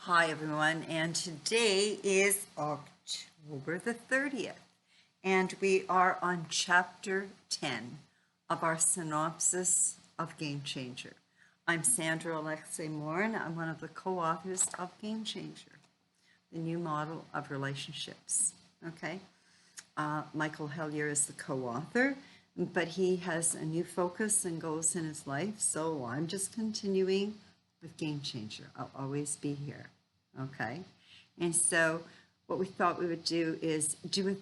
Hi everyone, and today is October the 30th, and we are on chapter 10 of our synopsis of Game Changer. I'm Sandra Alexei Moore, and I'm one of the co-authors of Game Changer, the new model of relationships. Okay, Michael Hellier is the co-author, but he has a new focus and goals in his life, so I'm just continuing with Game Changer. I'll always be here. Okay. And so what we thought we would do is do a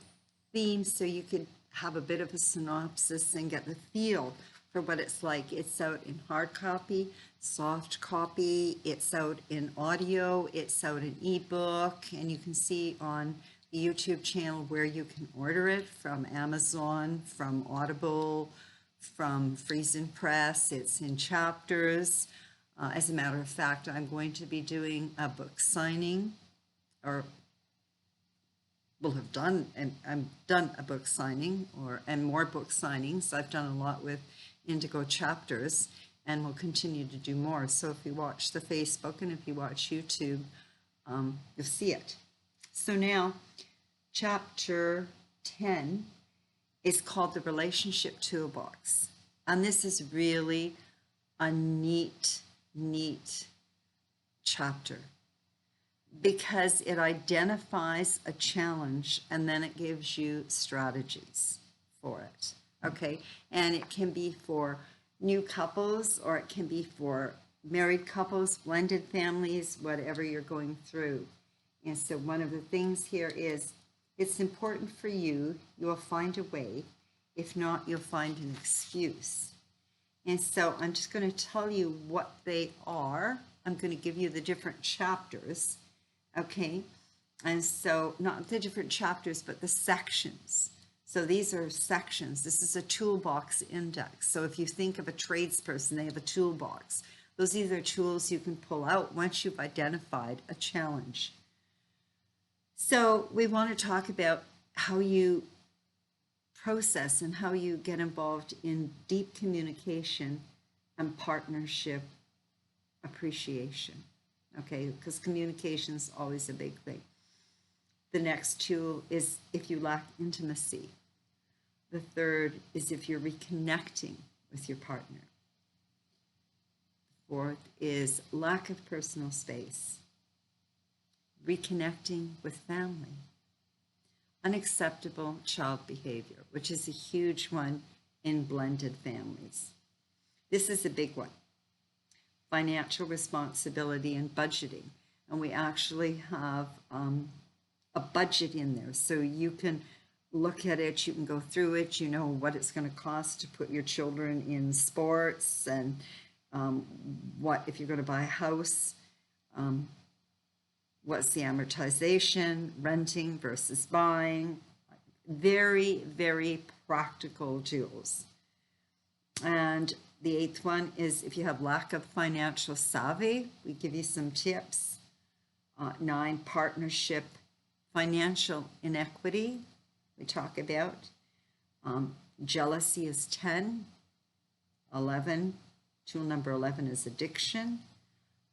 theme so you could have a bit of a synopsis and get the feel for what it's like. It's out in hard copy, soft copy, it's out in audio, it's out in ebook, and you can see on the YouTube channel where you can order it from Amazon, from Audible, from Friesen Press. It's in chapters. As a matter of fact, I'm going to be doing a book signing, or will have done, and I've done a book signing, and more book signings. I've done a lot with Indigo Chapters, and will continue to do more. So if you watch the Facebook and if you watch YouTube, you'll see it. So now, chapter 10 is called the Relationship Toolbox, and this is really a neat chapter because it identifies a challenge and then it gives you strategies for it. Okay, and it can be for new couples or it can be for married couples, blended families, whatever you're going through. And so one of the things here is it's important for you. You will find a way. If not, you'll find an excuse. And so I'm just going to tell you what they are. I'm going to give you the different chapters, okay? And so not the different chapters, but the sections. So these are sections. This is a toolbox index. So if you think of a tradesperson, they have a toolbox. Those are either tools you can pull out once you've identified a challenge. So we want to talk about how you process and how you get involved in deep communication and partnership appreciation, okay? Because communication is always a big thing. The next tool is if you lack intimacy. The third is if you're reconnecting with your partner. The fourth is lack of personal space. Reconnecting with family. Unacceptable child behavior, which is a huge one in blended families. This is a big one. Financial responsibility and budgeting. And we actually have a budget in there. So you can look at it, you can go through it, you know what it's going to cost to put your children in sports and what if you're going to buy a house, what's the amortization, renting versus buying. Very, very practical tools. And the eighth one is if you have lack of financial savvy, we give you some tips. 9, partnership, financial inequity, we talk about. Jealousy is 10. 11, tool number 11 is addiction.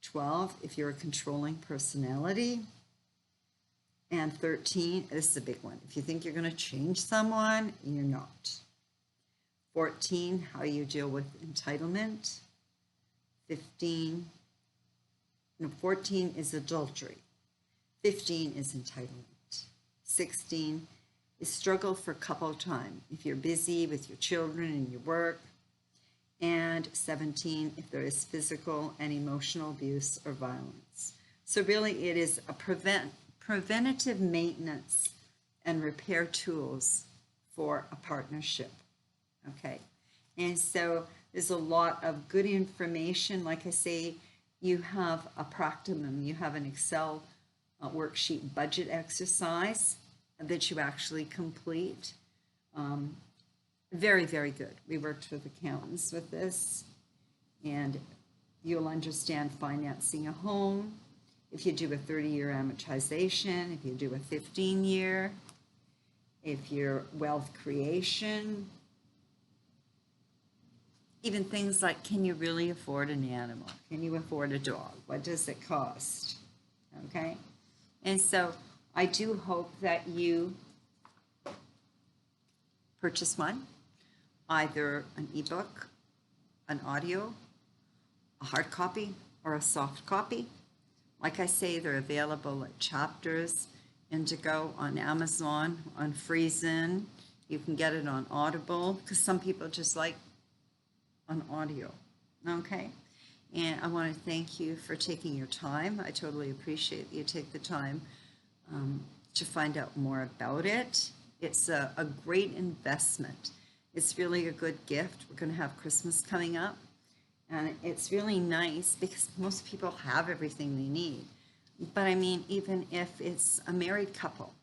12, if you're a controlling personality. And 13, this is a big one. If you think you're going to change someone, you're not. 14, how you deal with entitlement. 14 is adultery. 15 is entitlement. 16 is struggle for couple time. If you're busy with your children and your work. And 17, if there is physical and emotional abuse or violence. So really it is a preventative maintenance and repair tools for a partnership, okay? And so there's a lot of good information. Like I say, you have a practicum, you have an Excel worksheet budget exercise that you actually complete. Very, very good. We worked with accountants with this, and you'll understand financing a home. If you do a 30-year amortization, if you do a 15-year, if you're wealth creation, even things like, can you really afford an animal? Can you afford a dog? What does it cost? okay? And so I do hope that you purchase one, either an ebook, an audio, a hard copy, or a soft copy. Like I say, they're available at Chapters, Indigo, on Amazon, on Friesen. You can get it on Audible, because some people just like on audio, okay? And I want to thank you for taking your time. I totally appreciate that you take the time to find out more about it. It's a great investment. It's really a good gift. We're going to have Christmas coming up, and it's really nice because most people have everything they need. But I mean, even if it's a married couple,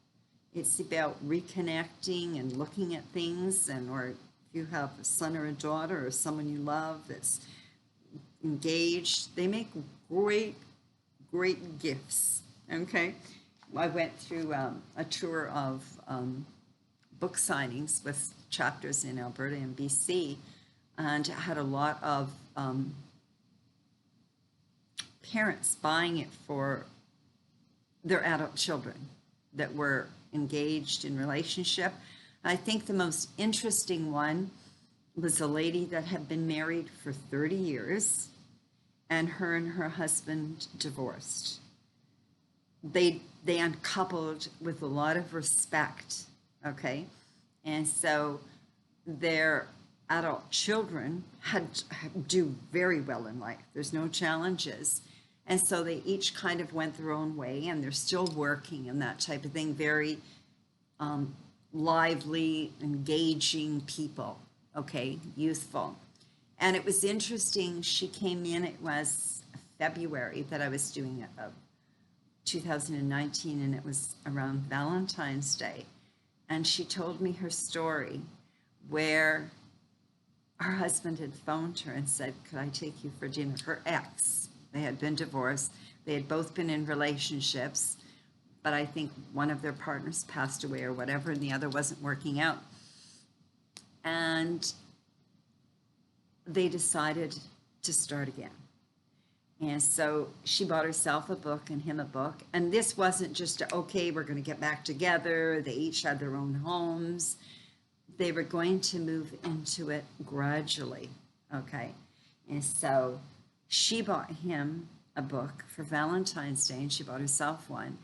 it's about reconnecting and looking at things, and or if you have a son or a daughter or someone you love that's engaged, they make great gifts, okay? I went through a tour of book signings with Chapters in Alberta and BC, and had a lot of parents buying it for their adult children that were engaged in relationship. I think the most interesting one was a lady that had been married for 30 years, and her husband divorced. They uncoupled with a lot of respect, okay? And so their adult children had do very well in life. There's no challenges. And so they each kind of went their own way, and they're still working and that type of thing. Very lively, engaging people, okay, youthful. And it was interesting, she came in, it was February that I was doing it, 2019, and it was around Valentine's Day. And she told me her story where her husband had phoned her and said, could I take you for dinner? Her ex, they had been divorced. They had both been in relationships, but I think one of their partners passed away or whatever, and the other wasn't working out. And they decided to start again. And so she bought herself a book and him a book. And this wasn't just, okay, we're going to get back together. They each had their own homes. They were going to move into it gradually, okay? And so she bought him a book for Valentine's Day, and she bought herself one.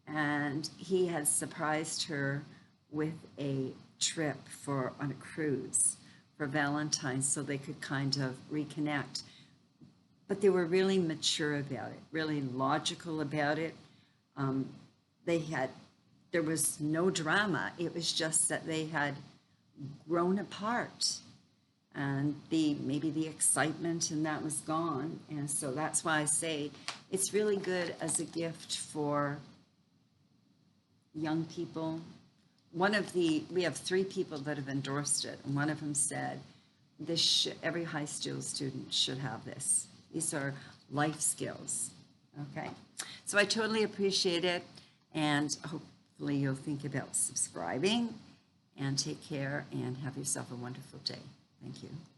And he had surprised her with a trip on a cruise for Valentine's so they could kind of reconnect. But they were really mature about it, really logical about it. There was no drama. It was just that they had grown apart, and maybe the excitement and that was gone. And so that's why I say it's really good as a gift for young people. We have 3 people that have endorsed it, and one of them said, every high school student should have this. These are life skills, okay? So I totally appreciate it, and hopefully you'll think about subscribing, and take care and have yourself a wonderful day. Thank you.